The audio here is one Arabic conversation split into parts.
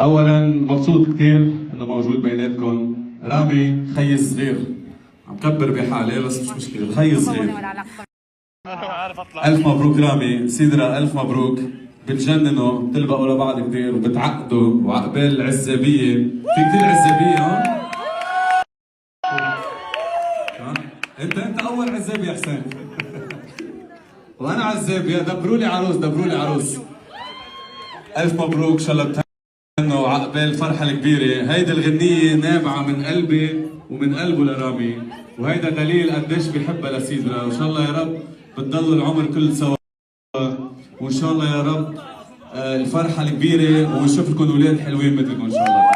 اولا مبسوط كثير انه موجود بيناتكم رامي خيي الصغير. عم كبر بحالي بس مش مشكله، خيي الصغير. الف مبروك رامي، سيدرا الف مبروك. بتجننوا، بتلبقوا لبعض كثير وبتعقدوا، وعقبال العزابيه في كثير عزابيه هون. انت اول عزابي يا حسين. وانا عزابيه، دبروا لي عروس، دبروا لي عروس. الف مبروك، ان شاء الله وعقبال الفرحة الكبيرة. هيدي الغنية نابعة من قلبي ومن قلبه لرامي، وهيدا دليل قديش بيحبها لسيدرا. وإن شاء الله يا رب بتضلوا العمر كل سوا، وإن شاء الله يا رب الفرحة الكبيرة ونشوف لكم أولاد حلوين مثلكم إن شاء الله.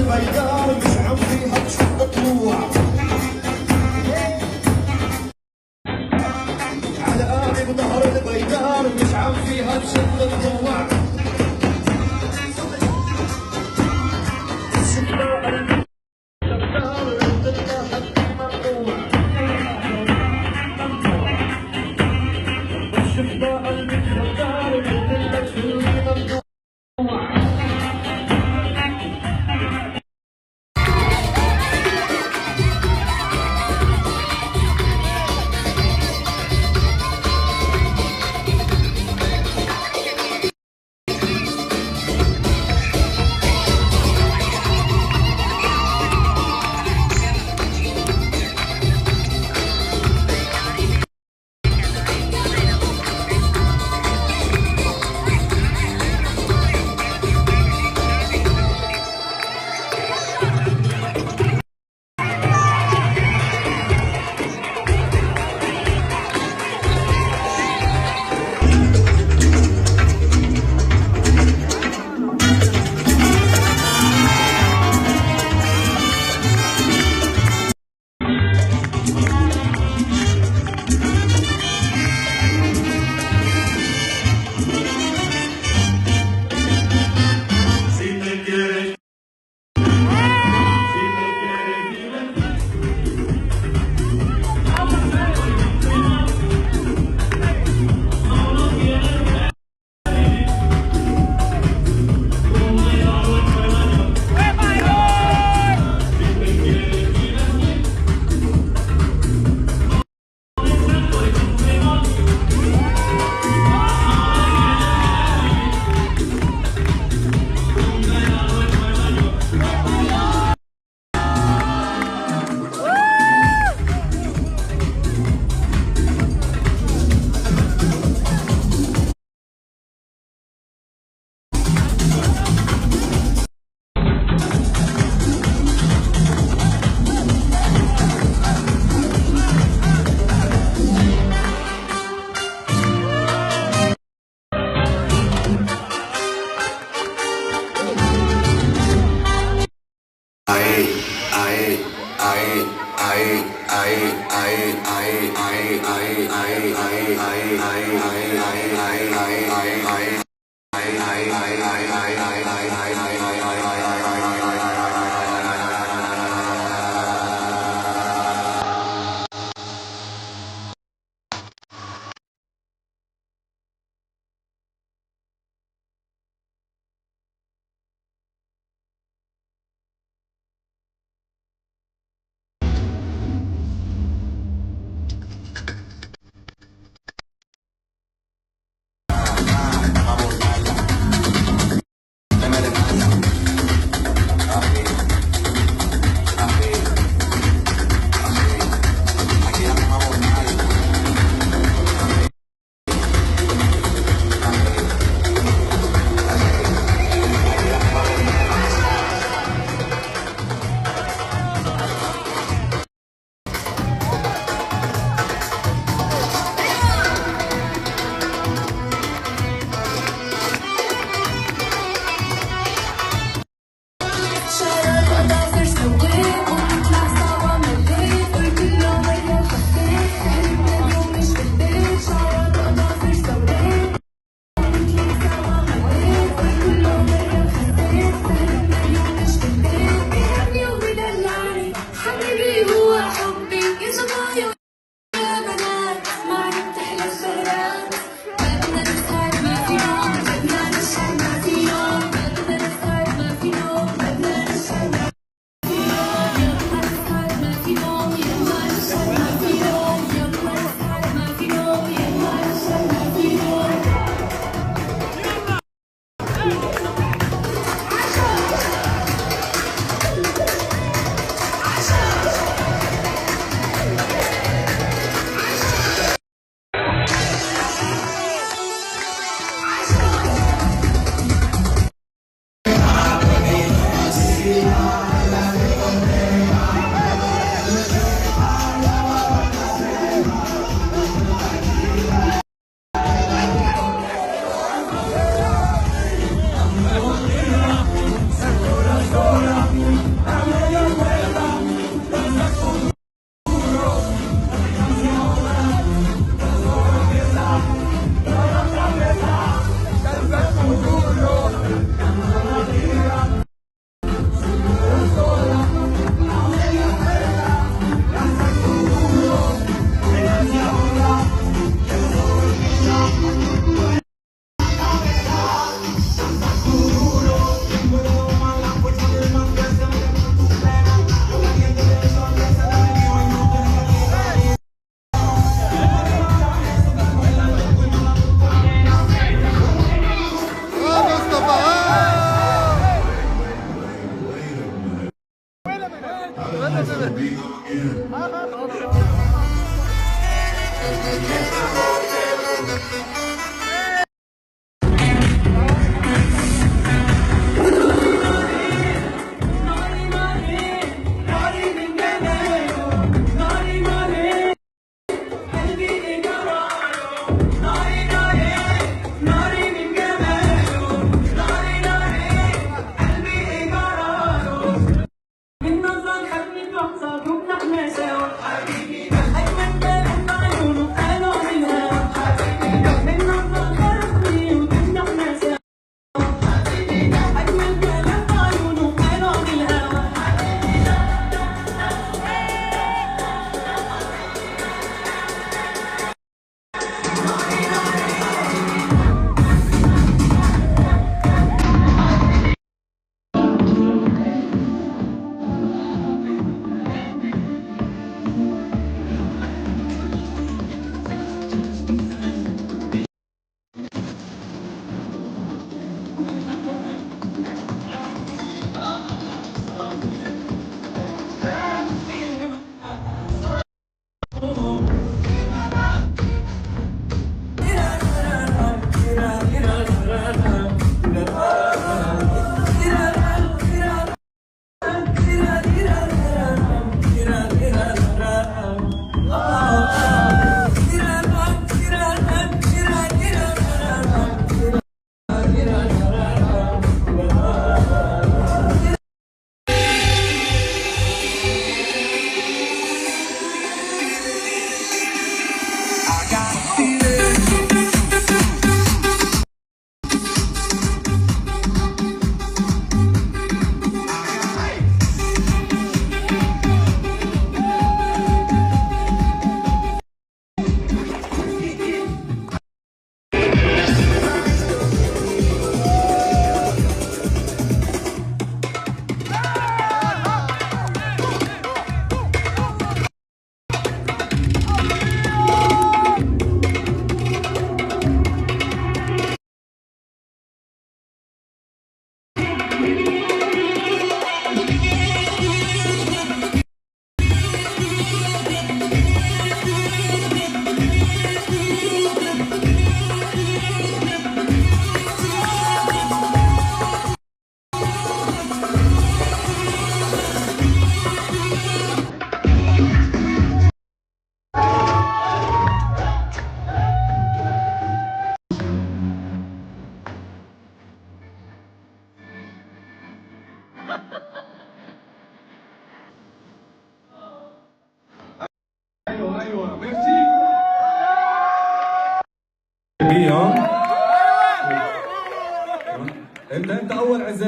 البيدار مش عم فيها تشق طلوع على آلي بظهر البيدار مش عم فيها تشق طلوع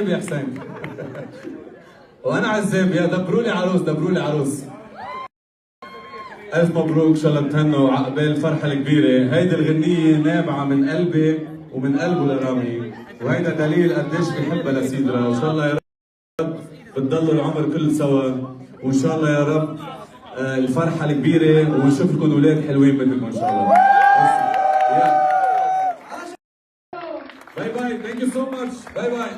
يا حسين. وانا عزاب يا دبروا لي عروس دبروا لي عروس. الف مبروك ان شاء الله تهنوا عقبال الفرحه الكبيره، هيدي الغنيه نابعه من قلبي ومن قلبه لرامي، وهيدا دليل قديش بحبها لسيدرا، وان شاء الله يا رب بتضلوا العمر كله سوا، وان شاء الله يا رب الفرحه الكبيره ونشوف لكم اولاد حلوين منكم ان شاء الله. باي باي، ثانك يو سو ماتش، باي باي.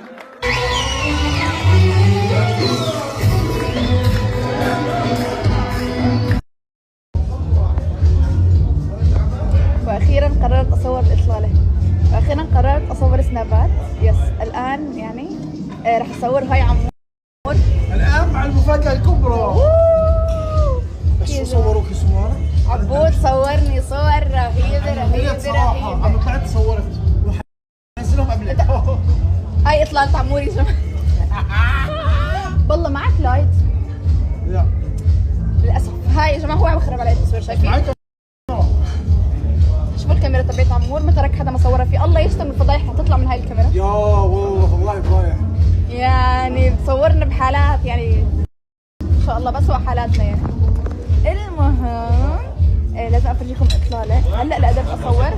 واخيرا قررت اصور الاطلاله، واخيرا قررت اصور سنابات. يس الان يعني راح اصور هاي عمور الان مع المفاجاه الكبرى. بس صوروك صور عبود صورني صور رهيبه رهيبه صراحه. رهيبه. انا طلعت صورت وحنزلهم قبلك. هاي اطلالة عمور يا جماعه. والله معك لايت؟ لا للاسف. هاي يا جماعه هو عم يخرب علي التصوير، شايفين؟ شوفوا الكاميرا تبعت عمور، ما ترك حدا ما صورها فيه. الله يستر من الفضايح اللي تطلع من هاي الكاميرا. يا والله والله فضايح. يعني بتصورنا بحالات يعني ان شاء الله، بس هو حالاتنا يعني. المهم لازم افرجيكم اطلاله. هلا لا قدرت اصور.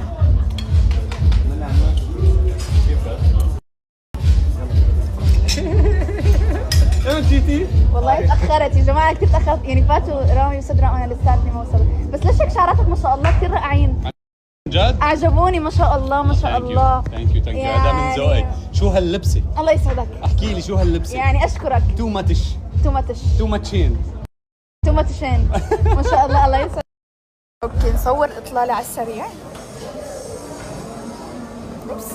جيتي؟ والله تاخرت يا جماعه، كثير تاخرت يعني. فاتوا رامي وسدرا وانا لساتني ما وصلت. بس ليش هيك شعراتك ما شاء الله كثير رائعين. جد؟ اعجبوني ما شاء الله ما شاء الله. ثانك يو هذا من ذوقك. شو هاللبسه؟ الله يسعدك. احكي لي شو هاللبسه؟ يعني اشكرك. تو ماتش تو ماتش تو ماتشين. تو ماتشين ما شاء الله. الله يسعدك. اوكي نصور اطلاله على السريع. اوبس.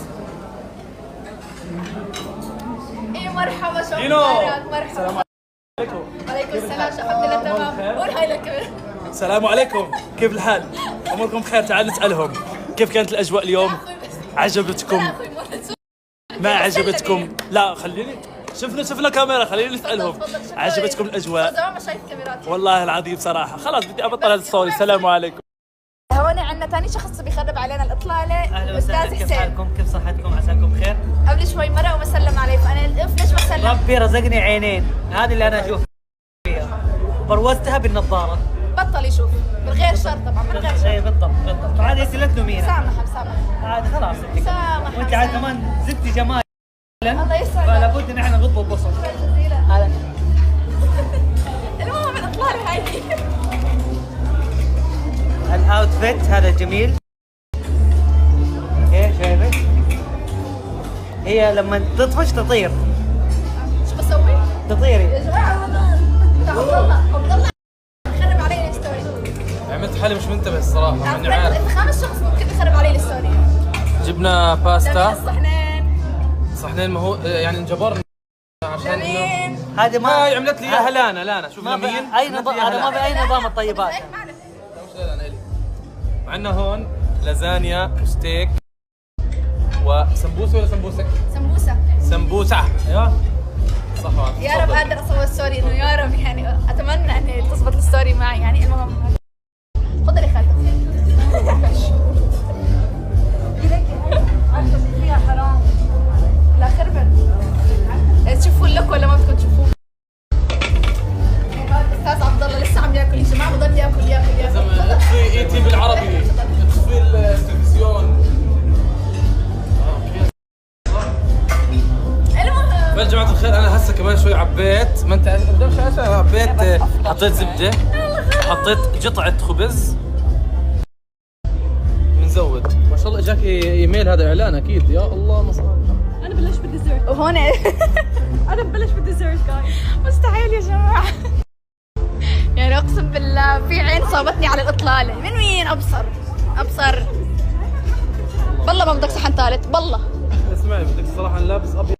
ايه مرحبا شو اخبارك؟ مرحبا. السلام عليكم. وعليكم السلام. شو الحمد لله تمام. قول هاي للكاميرا. السلام عليكم، كيف الحال؟ اموركم بخير؟ تعال نسالهم كيف كانت الاجواء اليوم؟ عجبتكم؟ ما عجبتكم؟ لا خليني شفنا كاميرا، خليني نسالهم. عجبتكم الاجواء؟ زمان ما شايف كاميرات. والله العظيم صراحه خلاص بدي ابطل هذا الصوري. السلام عليكم. هون عندنا ثاني شخص بيخرب علينا الاطلاله. اهلا وسهلا، الاستاذ كيف حسين. حالكم؟ كيف صحتكم؟ عساكم بخير؟ قبل شوي مرق وما سلم علي، فانا الاف ليش ما سلم؟ ربي رزقني عينين، هذه اللي انا اشوف فيها، وبروزتها بالنظاره. بطل يشوف من غير شر طبعا، من غير اي شر. بالضبط. عاد انت لا تلومينا، سامحه مسامحه. عاد خلاص انت سامحه وانت عاد كمان زدتي جمال، الله يسعدك. فلا بد ان احنا نغض البصر. شكرا جزيلا. هذا المهم الاطلاله هاي. الاوتفيت هذا جميل. ايه شايفه؟ هي لما تطفش تطير. شو بسوي؟ تطيري. يا جماعه عبد الله خرب علي الستوري. عملت حالي مش منتبه الصراحة ماني عارف. انت خامس شخص ممكن يخرب علي الستوري. جبنا باستا الصحنين. صحنين، ما هو يعني انجبرنا عشان انه جميل. هذه ما هاي عملت لي اياها لانا شوف ما لمين اي نظام، هذا ما باي نظام الطيبات. هيك معنا. وعندنا هون لازانيا وستيك وسمبوسه ولا سمبوسك؟ سمبوسة ايوه صح. يا رب اقدر اصور ستوري، انه يا رب يعني اتمنى ان تزبط الستوري معي يعني. المهم تفضلي خالد. فيها حرام. لا خربت. تشوفوا اللوك ولا ما بدكم تشوفوه؟ الاستاذ عبد الله لسه عم ياكل يا جماعه، بضل ياكل. اطفي اي تي بالعربي، اطفي التلفزيون. يا جماعة الخير، أنا هسه كمان شوي عبيت، ما أنت قدام شاشة، عبيت حطيت زبدة، حطيت قطعة خبز، بنزود. ما شاء الله إجاكي إيميل، هذا إعلان أكيد. يا الله مصاري. انا بلش بالديزرت وهون انا ببلش بالديزرت جاي. مستحيل يا جماعه. يعني اقسم بالله في عين صابتني على الاطلاله. من وين ابصر بالله ما بدك صحن ثالث بالله. اسمعي بدك الصراحة لابس أبيض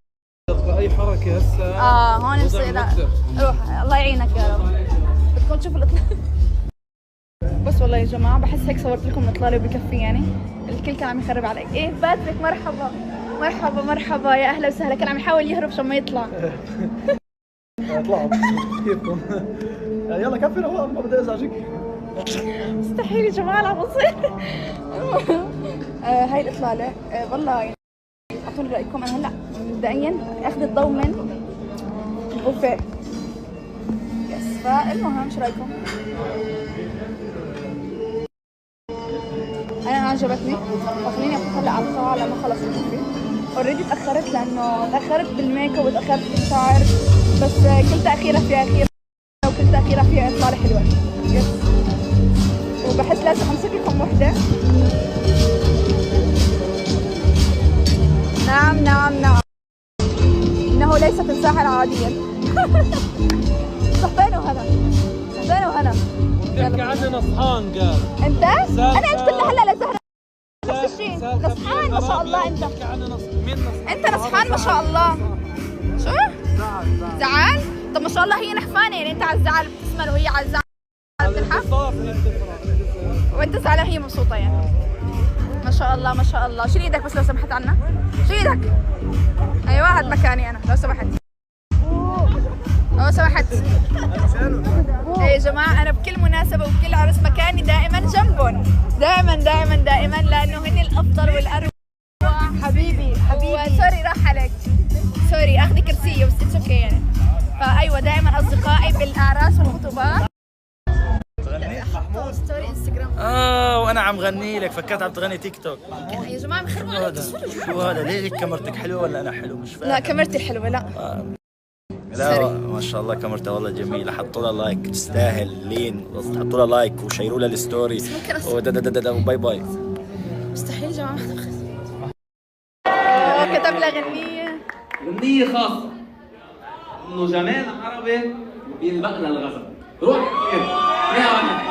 بأي حركة هسه. هون بصير روح. الله يعينك يا رب. بدكم تشوفوا الاطلاله. بس والله يا جماعه بحس هيك صورت لكم الاطلاله وبكفي يعني. الكل كان عم يخرب علي. ايه باتريك مرحبا يا اهلا وسهلا. كان عم يحاول يهرب عشان ما يطلع. اطلعوا كيفكم؟ يلا كفي والله ما بدي ازعجك. مستحيل يا جماعه لا بصير. هاي الاطلاله والله اعطوني رايكم. انا هلا مبدئيا اخذ الضوء من البوفيه. يس، فالمهم شو رايكم؟ انا عجبتني، وخليني اخذ هلا على القاعه لما خلص البوفيه. اوريدي تاخرت لانه تاخرت بالميك اب وتاخرت بالشعر، بس كل تاخيره فيها خير وكل تاخيره فيها اطلاله حلوه. يس، وبحس لازم امسك لكم وحده. نعم نعم نعم، انه ليس تمساحا عاديا. صحبين وهنا، صحبين وهنا. بتحكي عني نصحان قال. انت؟ انا قلت لها هلا لزهره نفس الشيء. نصحان ما شاء الله. انت مين نصحان؟ انت نصحان ما شاء الله. شو؟ زعل؟ طب ما شاء الله هي نحفانه، يعني انت على الزعل بتسمل وهي على الزعل بتنحف، وانت زعلان هي مبسوطه يعني. ما شاء الله ما شاء الله. شيل ايدك بس لو سمحت عنا، شيل ايدك. ايوه هاد مكاني انا لو سمحت، لو سمحت. ايه يا جماعه، انا بكل مناسبه وبكل عرس مكاني دائما جنبهم، دائما دائما دائما، لانه هن الافضل والأروع. حبيبي حبيبي، سوري راح عليك، سوري اخذي كرسيه بس اتس اوكي يعني. فايوه دائما اصدقائي بالاعراس والخطوبات. محمود ستوري انستغرام. وانا عم غني لك، فكرت عم تغني تيك توك. يا جماعه مخربوا على التصوير. شو هذا؟ ليه كاميرتك حلوه ولا انا حلو؟ مش فاهم. لا كاميرتي الحلوه. لا لا ما شاء الله كاميرتها والله جميله. حطوا لها لايك، تستاهل لين. حطوا لها لايك وشيروا لها الستوري وباي باي. مستحيل يا جماعه. كتب لها غنيه، غنية خاصة انه جمال عربي بيلبق لها الغزل. روح يا واحد.